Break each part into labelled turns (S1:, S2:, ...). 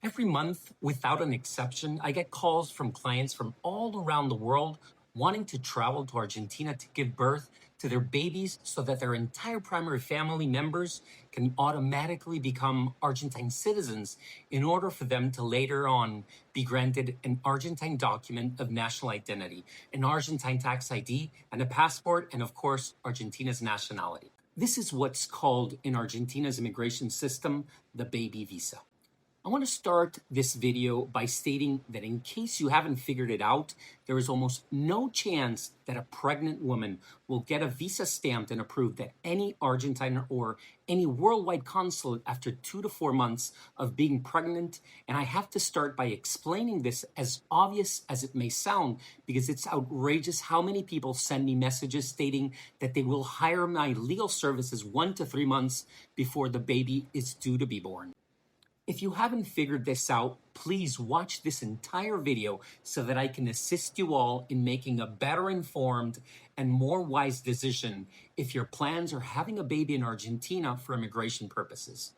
S1: Every month, without an exception, I get calls from clients from all around the world wanting to travel to Argentina to give birth to their babies so that their entire primary family members can automatically become Argentine citizens in order for them to later on be granted an Argentine document of national identity, an Argentine tax ID, and a passport, and of course, Argentina's nationality. This is what's called in Argentina's immigration system the baby visa. I want to start this video by stating that in case you haven't figured it out, there is almost no chance that a pregnant woman will get a visa stamped and approved at any Argentine or any worldwide consulate after 2 to 4 months of being pregnant. And I have to start by explaining this, as obvious as it may sound, because it's outrageous how many people send me messages stating that they will hire my legal services 1 to 3 months before the baby is due to be born. If you haven't figured this out, please watch this entire video so that I can assist you all in making a better informed and more wise decision if your plans are having a baby in Argentina for immigration purposes.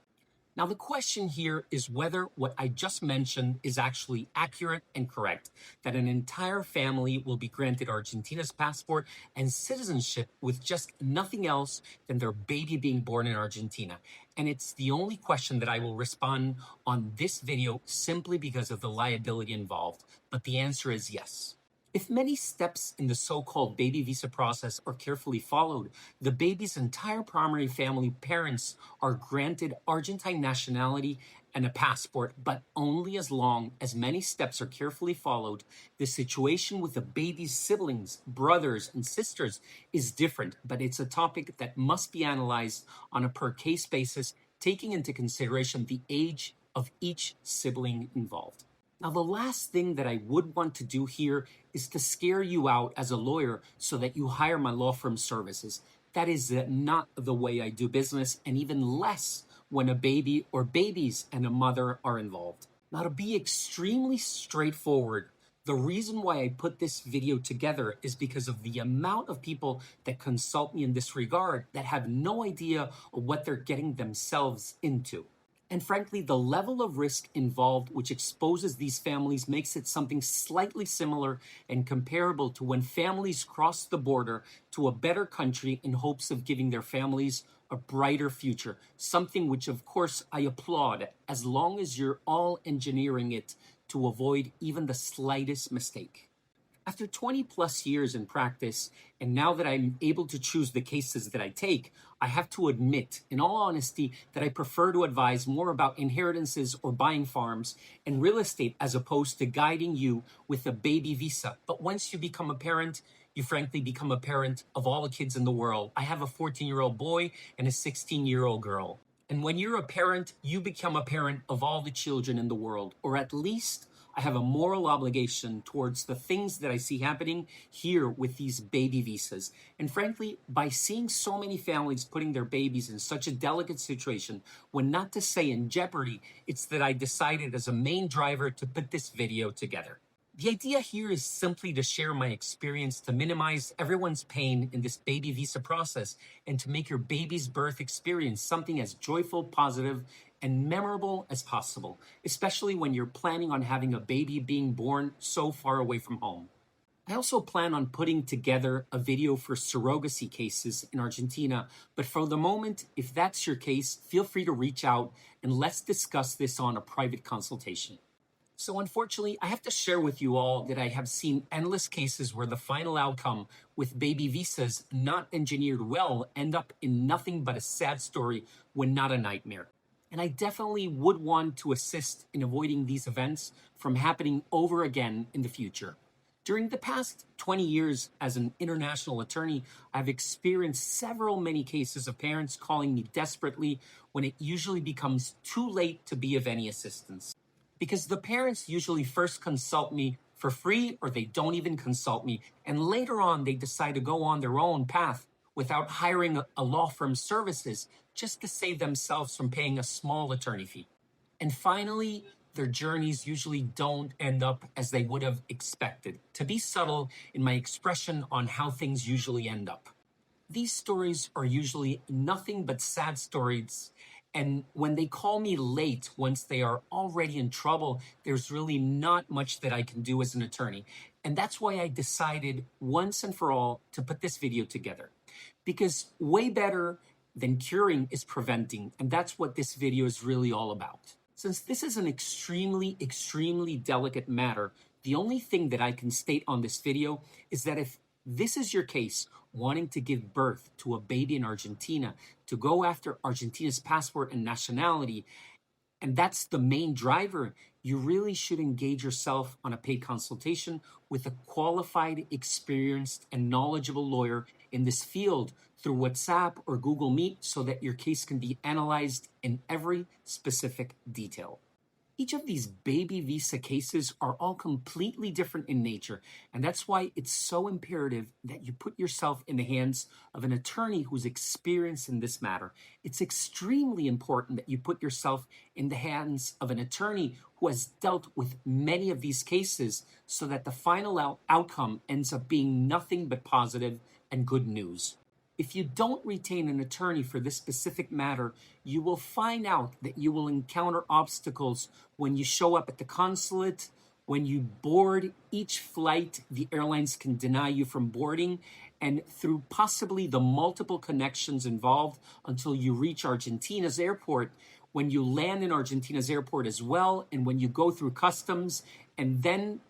S1: Now, the question here is whether what I just mentioned is actually accurate and correct, that an entire family will be granted Argentina's passport and citizenship with just nothing else than their baby being born in Argentina. And it's the only question that I will respond on this video simply because of the liability involved. But the answer is yes. If many steps in the so-called baby visa process are carefully followed, the baby's entire primary family parents are granted Argentine nationality and a passport, but only as long as many steps are carefully followed. The situation with the baby's siblings, brothers, and sisters is different, but it's a topic that must be analyzed on a per-case basis, taking into consideration the age of each sibling involved. Now, the last thing that I would want to do here is to scare you out as a lawyer so that you hire my law firm services. That is not the way I do business, and even less when a baby or babies and a mother are involved. Now, to be extremely straightforward, the reason why I put this video together is because of the amount of people that consult me in this regard that have no idea of what they're getting themselves into. And frankly, the level of risk involved, which exposes these families, makes it something slightly similar and comparable to when families cross the border to a better country in hopes of giving their families a brighter future, something which, of course, I applaud, as long as you're all engineering it to avoid even the slightest mistake. After 20 plus years in practice, and now that I'm able to choose the cases that I take, I have to admit, in all honesty, that I prefer to advise more about inheritances or buying farms and real estate as opposed to guiding you with a baby visa. But once you become a parent, you frankly become a parent of all the kids in the world. I have a 14-year-old boy and a 16-year-old girl. And when you're a parent, you become a parent of all the children in the world, or at least I have a moral obligation towards the things that I see happening here with these baby visas. And frankly, by seeing so many families putting their babies in such a delicate situation, when not to say in jeopardy, it's that I decided as a main driver to put this video together. The idea here is simply to share my experience to minimize everyone's pain in this baby visa process and to make your baby's birth experience something as joyful, positive, and memorable as possible, especially when you're planning on having a baby being born so far away from home. I also plan on putting together a video for surrogacy cases in Argentina, but for the moment, if that's your case, feel free to reach out and let's discuss this on a private consultation. So unfortunately, I have to share with you all that I have seen endless cases where the final outcome with baby visas not engineered well end up in nothing but a sad story when not a nightmare. And I definitely would want to assist in avoiding these events from happening over again in the future. During the past 20 years as an international attorney, I've experienced many cases of parents calling me desperately when it usually becomes too late to be of any assistance. Because the parents usually first consult me for free or they don't even consult me, and later on they decide to go on their own path without hiring a law firm's services just to save themselves from paying a small attorney fee. And finally, their journeys usually don't end up as they would have expected. To be subtle in my expression on how things usually end up. These stories are usually nothing but sad stories, And when they call me late, once they are already in trouble, there's really not much that I can do as an attorney. And that's why I decided once and for all to put this video together. Because way better than curing is preventing. And that's what this video is really all about. Since this is an extremely delicate matter, the only thing that I can state on this video is that if this is your case, wanting to give birth to a baby in Argentina, to go after Argentina's passport and nationality, and that's the main driver, you really should engage yourself on a paid consultation with a qualified, experienced, and knowledgeable lawyer in this field through WhatsApp or Google Meet so that your case can be analyzed in every specific detail. Each of these baby visa cases are all completely different in nature, and that's why it's so imperative that you put yourself in the hands of an attorney who's experienced in this matter. It's extremely important that you put yourself in the hands of an attorney who has dealt with many of these cases so that the final outcome ends up being nothing but positive and good news. If you don't retain an attorney for this specific matter, you will find out that you will encounter obstacles when you show up at the consulate, when you board each flight, the airlines can deny you from boarding, and through possibly the multiple connections involved until you reach Argentina's airport, when you land in Argentina's airport as well, and when you go through customs, and then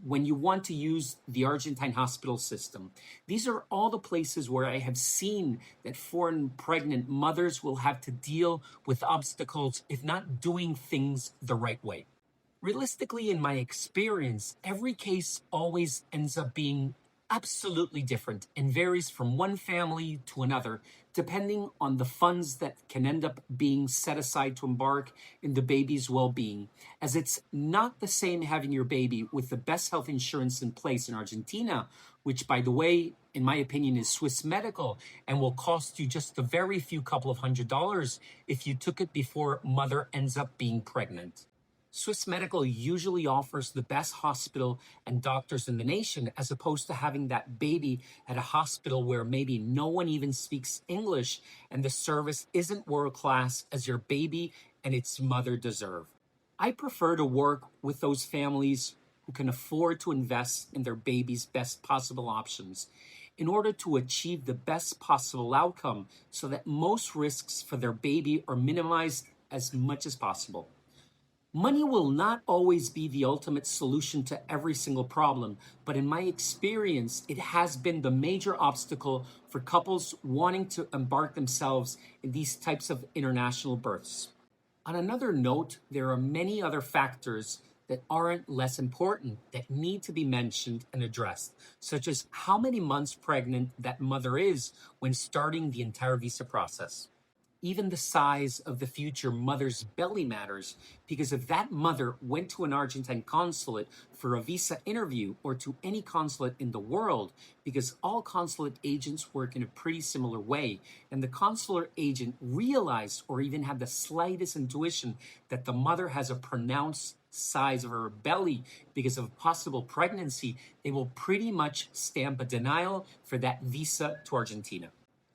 S1: when you want to use the Argentine hospital system. These are all the places where I have seen that foreign pregnant mothers will have to deal with obstacles if not doing things the right way. Realistically, in my experience, every case always ends up being absolutely different and varies from one family to another, depending on the funds that can end up being set aside to embark in the baby's well-being, as it's not the same having your baby with the best health insurance in place in Argentina, which, by the way, in my opinion, is Swiss medical and will cost you just a very few couple of $100s if you took it before mother ends up being pregnant. Swiss Medical usually offers the best hospital and doctors in the nation, as opposed to having that baby at a hospital where maybe no one even speaks English and the service isn't world class as your baby and its mother deserve. I prefer to work with those families who can afford to invest in their baby's best possible options in order to achieve the best possible outcome so that most risks for their baby are minimized as much as possible. Money will not always be the ultimate solution to every single problem, but in my experience, it has been the major obstacle for couples wanting to embark themselves in these types of international births. On another note, there are many other factors that aren't less important that need to be mentioned and addressed, such as how many months pregnant that mother is when starting the entire visa process. Even the size of the future mother's belly matters, because if that mother went to an Argentine consulate for a visa interview or to any consulate in the world, because all consulate agents work in a pretty similar way, and the consular agent realized or even had the slightest intuition that the mother has a pronounced size of her belly because of possible pregnancy, they will pretty much stamp a denial for that visa to Argentina.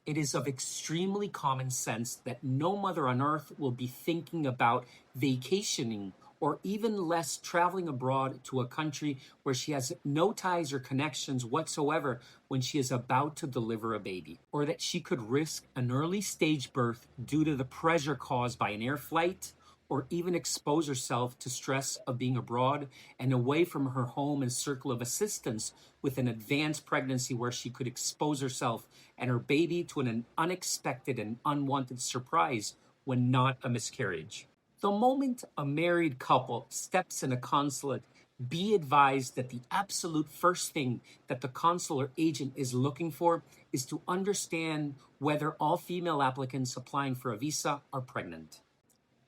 S1: It is of extremely common sense that no mother on earth will be thinking about vacationing or even less traveling abroad to a country where she has no ties or connections whatsoever when she is about to deliver a baby, or that she could risk an early stage birth due to the pressure caused by an air flight, or even expose herself to stress of being abroad and away from her home and circle of assistance with an advanced pregnancy where she could expose herself and her baby to an unexpected and unwanted surprise when not a miscarriage. The moment a married couple steps in a consulate, be advised that the absolute first thing that the consular agent is looking for is to understand whether all female applicants applying for a visa are pregnant.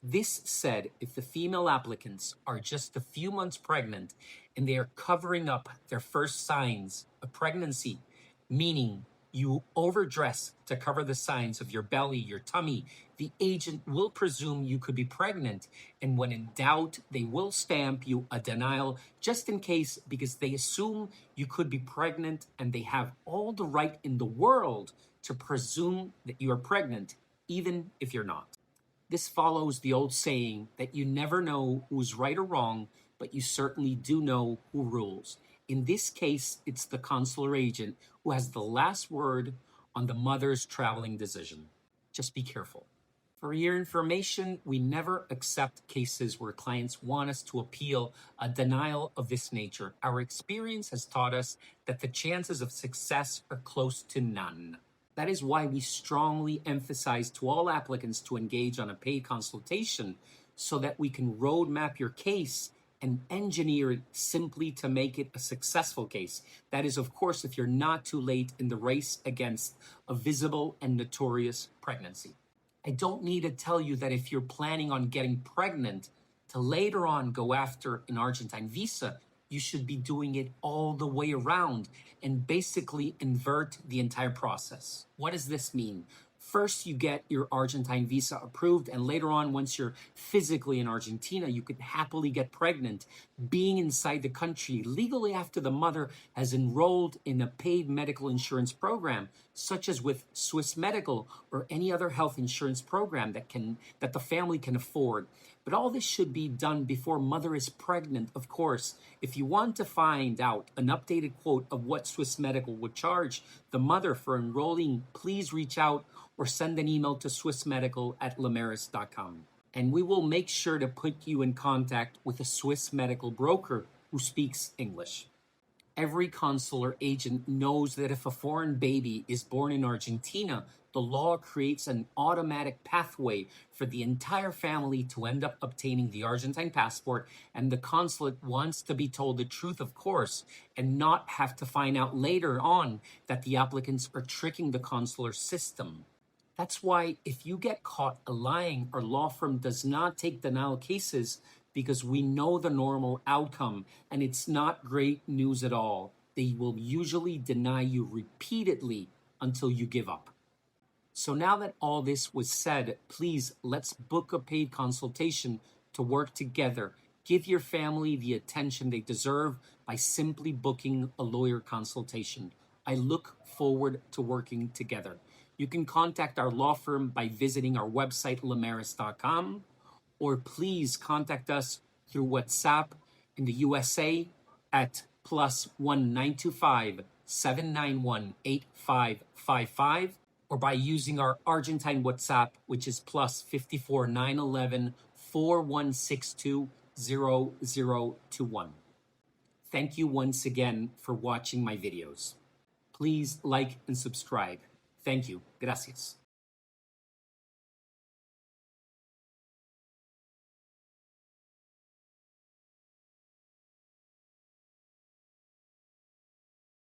S1: This said, if the female applicants are just a few months pregnant and they are covering up their first signs of pregnancy, meaning you overdress to cover the signs of your belly, your tummy, the agent will presume you could be pregnant, and when in doubt, they will stamp you a denial just in case, because they assume you could be pregnant and they have all the right in the world to presume that you are pregnant, even if you're not. This follows the old saying that you never know who's right or wrong, but you certainly do know who rules. In this case, it's the consular agent who has the last word on the mother's traveling decision. Just be careful. For your information, we never accept cases where clients want us to appeal a denial of this nature. Our experience has taught us that the chances of success are close to none. That is why we strongly emphasize to all applicants to engage on a paid consultation so that we can roadmap your case and engineer it simply to make it a successful case. That is, of course, if you're not too late in the race against a visible and notorious pregnancy. I don't need to tell you that if you're planning on getting pregnant to later on go after an Argentine visa, you should be doing it all the way around and basically invert the entire process. What does this mean? First, you get your Argentine visa approved, and later on, once you're physically in Argentina, you could happily get pregnant, being inside the country legally after the mother has enrolled in a paid medical insurance program, such as with Swiss Medical or any other health insurance program that the family can afford. But all this should be done before mother is pregnant, of course. If you want to find out an updated quote of what Swiss Medical would charge the mother for enrolling, please reach out or send an email to swissmedical@lemaris.com. And we will make sure to put you in contact with a Swiss medical broker who speaks English. Every consular agent knows that if a foreign baby is born in Argentina, the law creates an automatic pathway for the entire family to end up obtaining the Argentine passport, and the consulate wants to be told the truth, of course, and not have to find out later on that the applicants are tricking the consular system. That's why if you get caught lying, our law firm does not take denial cases because we know the normal outcome and it's not great news at all. They will usually deny you repeatedly until you give up. So now that all this was said, please let's book a paid consultation to work together. Give your family the attention they deserve by simply booking a lawyer consultation. I look forward to working together. You can contact our law firm by visiting our website, lemaris.com, or please contact us through WhatsApp in the USA at +1 925 791 8555, or by using our Argentine WhatsApp, which is +54 911 4162 0021. Thank you once again for watching my videos. Please like and subscribe. Thank you. Gracias.